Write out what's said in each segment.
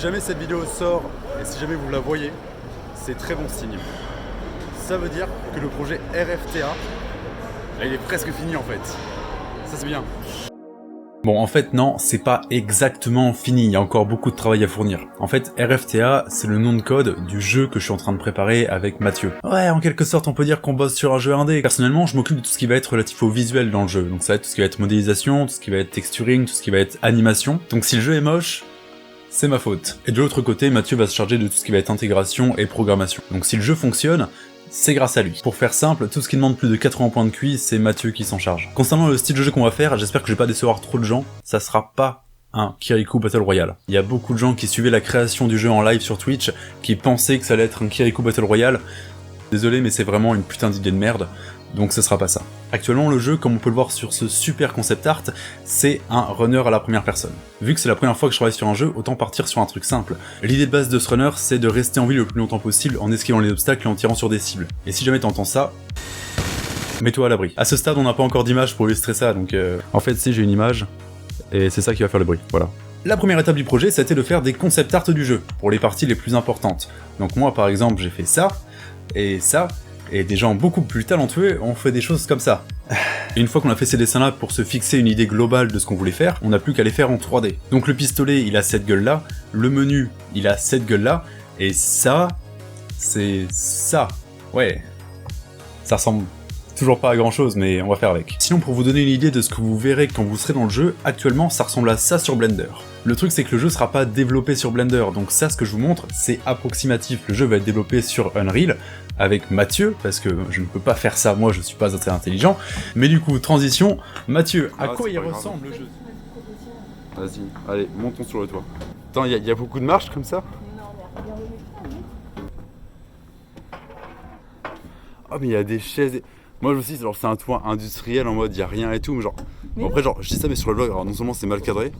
jamais cette vidéo sort et si jamais vous la voyez, c'est très bon signe. Ça veut dire que le projet RFTA, là, il est presque fini en fait. Ça c'est bien. Bon, en fait, non, c'est pas exactement fini, il y a encore beaucoup de travail à fournir. En fait, RFTA, c'est le nom de code du jeu que je suis en train de préparer avec Mathieu. Ouais, en quelque sorte, on peut dire qu'on bosse sur un jeu indé. Personnellement, je m'occupe de tout ce qui va être relatif au visuel dans le jeu. Donc ça va être tout ce qui va être modélisation, tout ce qui va être texturing, tout ce qui va être animation. Donc si le jeu est moche, c'est ma faute. Et de l'autre côté, Mathieu va se charger de tout ce qui va être intégration et programmation. Donc si le jeu fonctionne, c'est grâce à lui. Pour faire simple, tout ce qui demande plus de 80 points de QI, c'est Mathieu qui s'en charge. Concernant le style de jeu qu'on va faire, j'espère que je vais pas décevoir trop de gens, ça sera pas un Kirikou Battle Royale. Il y a beaucoup de gens qui suivaient la création du jeu en live sur Twitch, qui pensaient que ça allait être un Kirikou Battle Royale. Désolé, mais c'est vraiment une putain d'idée de merde, donc ce sera pas ça. Actuellement, le jeu, comme on peut le voir sur ce super concept art, c'est un runner à la première personne. Vu que c'est la première fois que je travaille sur un jeu, autant partir sur un truc simple. L'idée de base de ce runner, c'est de rester en vie le plus longtemps possible en esquivant les obstacles et en tirant sur des cibles. Et si jamais t'entends ça, mets-toi à l'abri. À ce stade, on n'a pas encore d'image pour illustrer ça, donc en fait, si j'ai une image, et c'est ça qui va faire le bruit, voilà. La première étape du projet, c'était de faire des concept art du jeu, pour les parties les plus importantes. Donc moi, par exemple, j'ai fait ça, et des gens beaucoup plus talentueux ont fait des choses comme ça. Et une fois qu'on a fait ces dessins-là pour se fixer une idée globale de ce qu'on voulait faire, on n'a plus qu'à les faire en 3D. Donc le pistolet, il a cette gueule-là, le menu, il a cette gueule-là, et ça, c'est ça. Ouais, ça ressemble toujours pas à grand-chose, mais on va faire avec. Sinon, pour vous donner une idée de ce que vous verrez quand vous serez dans le jeu, actuellement, ça ressemble à ça sur Blender. Le truc, c'est que le jeu sera pas développé sur Blender, donc ça, ce que je vous montre, c'est approximatif. Le jeu va être développé sur Unreal, avec Mathieu, parce que je ne peux pas faire ça, moi je suis pas très intelligent. Mais du coup, transition, Mathieu, à quoi il ressemble le jeu? Vas-y, allez, montons sur le toit. Attends, il y a beaucoup de marches comme ça? Ah mais il y a des chaises... Moi aussi, genre, c'est un toit industriel en mode il y a rien et tout, mais genre... Bon, après genre, je dis ça mais sur le vlog, alors non seulement c'est mal cadré,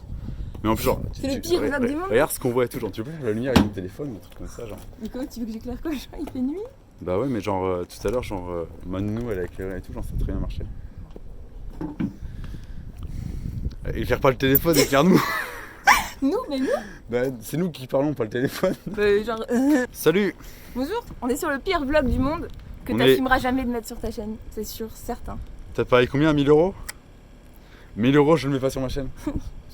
mais en plus genre... C'est le pire vlog du monde. Regarde ce qu'on voit et tout, genre tu peux faire la lumière avec mon téléphone, un truc comme ça genre. Mais comment tu veux que j'éclaire quoi? Il fait nuit? Bah ouais mais genre tout à l'heure genre ma nounou elle a éclairé et tout, genre ça a très bien marché. Éclaire pas le téléphone, éclaire-nous. Nous? Mais nous? Bah c'est nous qui parlons, pas le téléphone. Genre... Salut. Bonjour, on est sur le pire vlog du monde que t'assumeras jamais de mettre sur ta chaîne, c'est sûr, certain. T'as parié combien? 1000 €? 1000 € je le mets pas sur ma chaîne.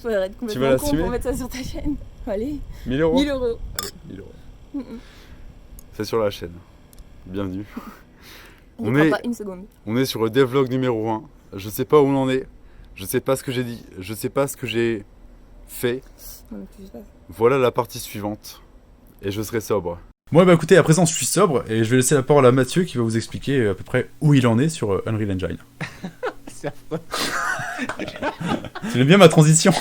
Faudrait être complètement con pour mettre ça sur ta chaîne. Allez. 1000 €? 1000 €. Allez, 1000 €. C'est sur la chaîne. Bienvenue. On est pas une seconde. On est sur le devlog numéro 1. Je sais pas où on en est. Je sais pas ce que j'ai dit. Je sais pas ce que j'ai fait. Non, mais tu sais pas. Voilà la partie suivante. Et je serai sobre. Moi bah écoutez, à présent je suis sobre, et je vais laisser la parole à Mathieu qui va vous expliquer à peu près où il en est sur Unreal Engine. C'est affreux. Tu aimes bien ma transition?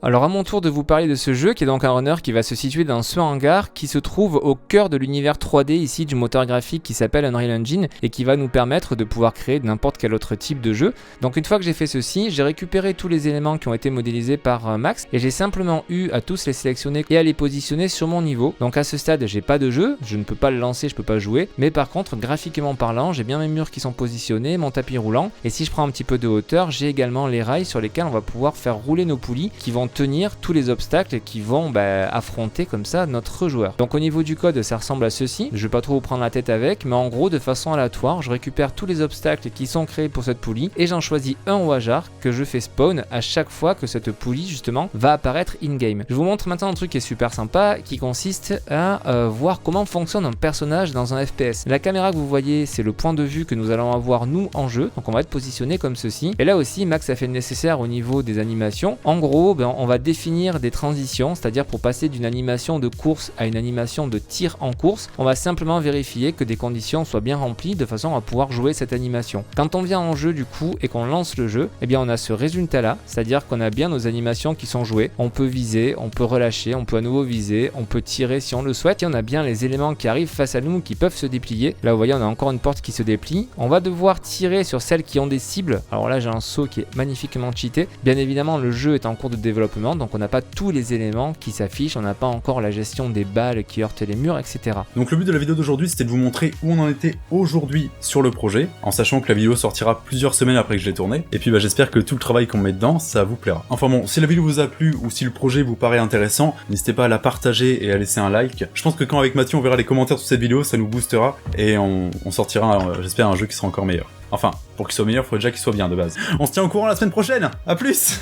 Alors à mon tour de vous parler de ce jeu qui est donc un runner qui va se situer dans ce hangar qui se trouve au cœur de l'univers 3D ici du moteur graphique qui s'appelle Unreal Engine et qui va nous permettre de pouvoir créer n'importe quel autre type de jeu. Donc une fois que j'ai fait ceci, j'ai récupéré tous les éléments qui ont été modélisés par Max et j'ai simplement eu à tous les sélectionner et à les positionner sur mon niveau. Donc à ce stade j'ai pas de jeu, je ne peux pas le lancer, je peux pas jouer, mais par contre graphiquement parlant j'ai bien mes murs qui sont positionnés, mon tapis roulant et si je prends un petit peu de hauteur j'ai également les rails sur lesquels on va pouvoir faire rouler nos poulies qui vont tenir tous les obstacles qui vont affronter comme ça notre joueur. Donc au niveau du code ça ressemble à ceci, je vais pas trop vous prendre la tête avec, mais en gros de façon aléatoire je récupère tous les obstacles qui sont créés pour cette poulie et j'en choisis un au hasard que je fais spawn à chaque fois que cette poulie justement va apparaître in-game. Je vous montre maintenant un truc qui est super sympa qui consiste à voir comment fonctionne un personnage dans un FPS. La caméra que vous voyez c'est le point de vue que nous allons avoir nous en jeu, donc on va être positionné comme ceci et là aussi Max a fait le nécessaire au niveau des animations. En gros on va définir des transitions, c'est-à-dire pour passer d'une animation de course à une animation de tir en course, on va simplement vérifier que des conditions soient bien remplies de façon à pouvoir jouer cette animation. Quand on vient en jeu du coup et qu'on lance le jeu, eh bien on a ce résultat là, c'est-à-dire qu'on a bien nos animations qui sont jouées, on peut viser, on peut relâcher, on peut à nouveau viser, on peut tirer si on le souhaite et on a bien les éléments qui arrivent face à nous qui peuvent se déplier. Là vous voyez on a encore une porte qui se déplie, on va devoir tirer sur celles qui ont des cibles. Alors là j'ai un saut qui est magnifiquement cheaté, bien évidemment le jeu est en cours de développement développement, donc on n'a pas tous les éléments qui s'affichent, on n'a pas encore la gestion des balles qui heurtent les murs, etc. Donc le but de la vidéo d'aujourd'hui, c'était de vous montrer où on en était aujourd'hui sur le projet, en sachant que la vidéo sortira plusieurs semaines après que je l'ai tournée, et puis j'espère que tout le travail qu'on met dedans, ça vous plaira. Enfin bon, si la vidéo vous a plu, ou si le projet vous paraît intéressant, n'hésitez pas à la partager et à laisser un like. Je pense que quand avec Mathieu on verra les commentaires sous cette vidéo, ça nous boostera, et on sortira, j'espère, un jeu qui sera encore meilleur. Enfin, pour qu'il soit meilleur, il faut déjà qu'il soit bien de base. On se tient au courant la semaine prochaine. À plus.